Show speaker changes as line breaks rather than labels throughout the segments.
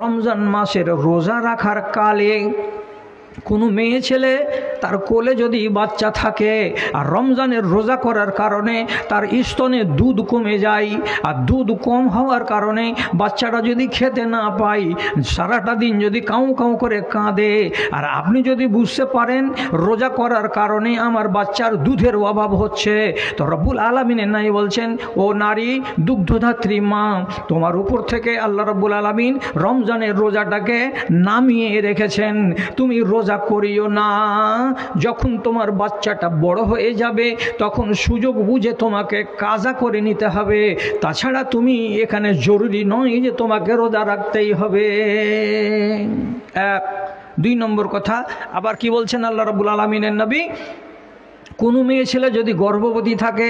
রমজান মাসের রোজা রাখার কালে কোনো মেয়ে ছেলে তার কোলে যদি বাচ্চা থাকে আর রমজানের রোজা করার কারণে তার স্তনে দুধ কমে যায়, আর দুধ কম হওয়ার কারণে বাচ্চাটা যদি খেতে না পায়, সারাটা দিন যদি কাউ কাউ করে কাঁদে, আর আপনি যদি বুঝতে পারেন রোজা করার কারণে আমার বাচ্চার দুধের অভাব হচ্ছে, তো রব্বুল আলামিনের নাই বলছেন, ও নারী দুগ্ধধাত্রী মা, তোমার উপর থেকে আল্লাহ রব্বুল আলামিন রমজানের রোজাটাকে নামিয়ে রেখেছেন। তুমি রোজা করিও না। যখন তোমার বাচ্চাটা বড় হয়ে যাবে তখন সুযোগ বুঝে তোমাকে কাজা করে নিতে হবে, তাছাড়া তুমি এখানে জরুরি নয় যে তোমাকে রোজা রাখতেই হবে। এক। দুই নম্বর কথা আবার কি বলছেন আল্লাহ রাব্বুল আলামিনের নবী, কোনো মেয়ে ছেলে যদি গর্ভবতী থাকে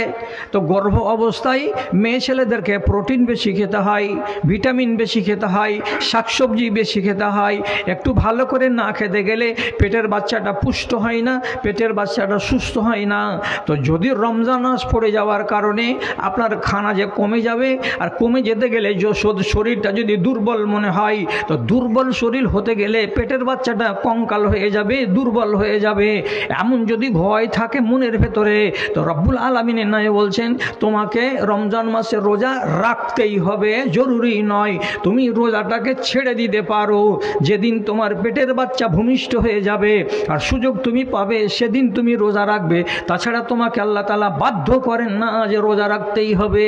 তো গর্ভ অবস্থায় মেয়ে ছেলেদেরকে প্রোটিন বেশি খেতে হয়, ভিটামিন বেশি খেতে হয়, শাকসবজি বেশি খেতে হয়। একটু ভালো করে না খেতে গেলে পেটের বাচ্চাটা পুষ্ট হয় না, পেটের বাচ্চাটা সুস্থ হয় না। তো যদি রমজান মাস পড়ে যাওয়ার কারণে আপনার খানা যে কমে যাবে, আর কমে যেতে গেলে শরীরটা যদি দুর্বল মনে হয়, তো দুর্বল শরীর হতে গেলে পেটের বাচ্চাটা কঙ্কাল হয়ে যাবে, দুর্বল হয়ে যাবে, এমন যদি ভয় থাকে মনের ভেতরে, তো রব্বুল আলামিনের নয় বলছেন তোমাকে রমজান মাসের রোজা রাখতেই হবে, জরুরি নয় তুমি রোজাটাকে ছেড়ে দিতে পারো। যেদিন তোমার পেটের বাচ্চা ভূমিষ্ঠ হয়ে যাবে আর সুযোগ তুমি পাবে সেদিন তুমি রোজা রাখবে, তাছাড়া তোমাকে আল্লাহ তাআলা বাধ্য করেন না যে রোজা রাখতেই হবে।